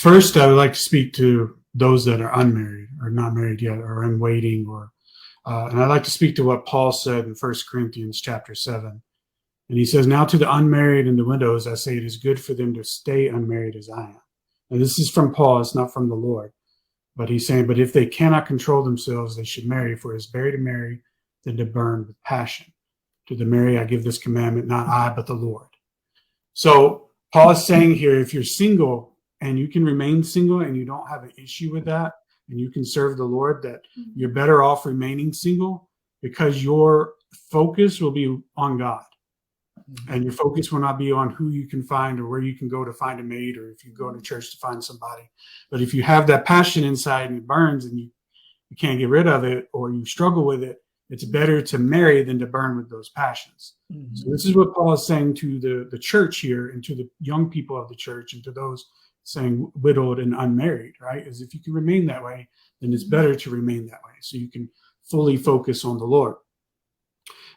First, I would like to speak to those that are unmarried or not married yet or in waiting, and I'd like to speak to what Paul said in 1 Corinthians chapter 7. And he says, "Now to the unmarried and the widows, I say it is good for them to stay unmarried as I am." And this is from Paul, it's not from the Lord. But he's saying, but if they cannot control themselves, they should marry, for it is better to marry than to burn with passion. To the married, I give this commandment, not I, but the Lord. So Paul is saying here, if you're single and you can remain single and you don't have an issue with that, and you can serve the Lord, that you're better off remaining single because your focus will be on God. And your focus will not be on who you can find or where you can go to find a mate, or if you go to church to find somebody. But if you have that passion inside and it burns and you can't get rid of it, or you struggle with it, it's better to marry than to burn with those passions. Mm-hmm. So this is what Paul is saying to the church here, and to the young people of the church, and to those saying widowed and unmarried, right? Is if you can remain that way, then it's better to remain that way so you can fully focus on the Lord.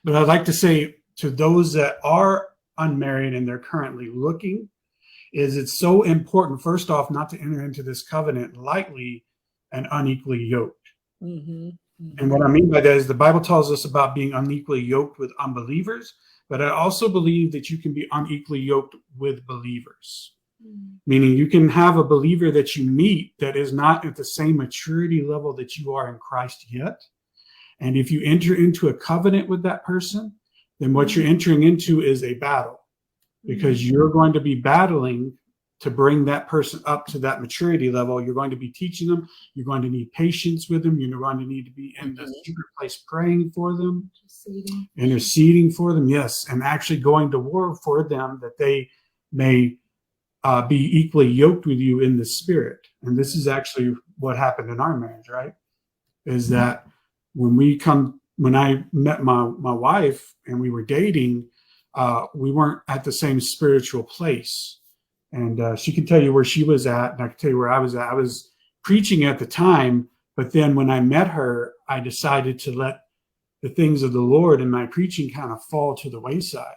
But I'd like to say to those that are unmarried and they're currently looking, is it's so important, first off, not to enter into this covenant lightly and unequally yoked. Mm-hmm. Mm-hmm. And what I mean by that is the Bible tells us about being unequally yoked with unbelievers, but I also believe that you can be unequally yoked with believers. Meaning you can have a believer that you meet that is not at the same maturity level that you are in Christ yet. And if you enter into a covenant with that person, then what you're entering into is a battle, because you're going to be battling to bring that person up to that maturity level. You're going to be teaching them. You're going to need patience with them. You're going to need to be in the secret place praying for them, interceding for them. Yes. And actually going to war for them, that they may be equally yoked with you in the spirit. And this is actually what happened in our marriage, right? Is that when I met my wife and we were dating, we weren't at the same spiritual place. And she can tell you where she was at, and I can tell you where I was at. I was preaching at the time, but then when I met her, I decided to let the things of the Lord and my preaching kind of fall to the wayside,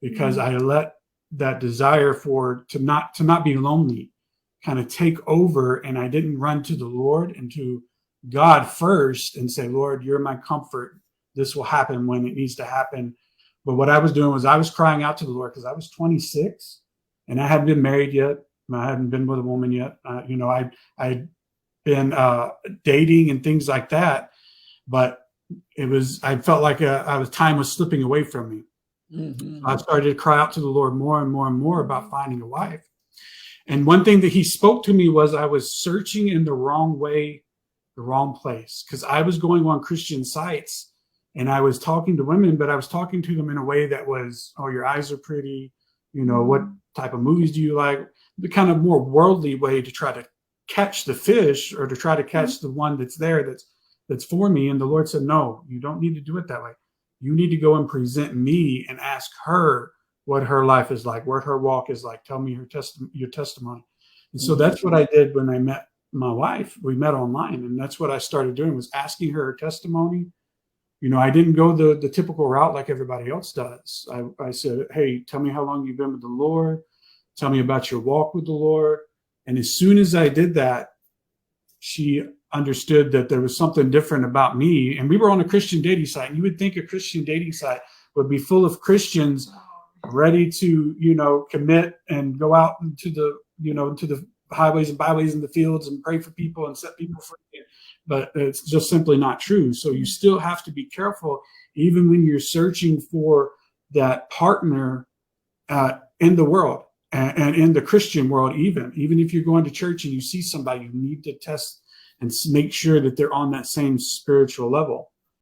because I let that desire to not be lonely kind of take over, and I didn't run to the Lord and to God first and say, Lord, you're my comfort. This will happen when it needs to happen. But what I was doing was I was crying out to the Lord, because I was 26 and I hadn't been married yet. I hadn't been with a woman yet. I'd been dating and things like that, but I felt like time was slipping away from me. Mm-hmm. I started to cry out to the Lord more and more and more about finding a wife. And one thing that he spoke to me was I was searching in the wrong way, the wrong place, because I was going on Christian sites and I was talking to women, but I was talking to them in a way that was, oh, your eyes are pretty, what type of movies do you like? The kind of more worldly way to try to catch the fish, or to try to catch the one that's there, that's for me. And the Lord said, no, you don't need to do it that way. You need to go and present me and ask her what her life is like, what her walk is like. Tell me your testimony. And so that's what I did when I met my wife. We met online, and that's what I started doing, was asking her testimony. I didn't go the typical route like everybody else does. I said, hey, tell me how long you've been with the Lord. Tell me about your walk with the Lord. And as soon as I did that, she understood that there was something different about me. And we were on a Christian dating site. And you would think a Christian dating site would be full of Christians ready to, commit and go out into the highways and byways and the fields and pray for people and set people free. But it's just simply not true. So you still have to be careful, even when you're searching for that partner in the world and in the Christian world. Even if you're going to church and you see somebody, you need to test and make sure that they're on that same spiritual level.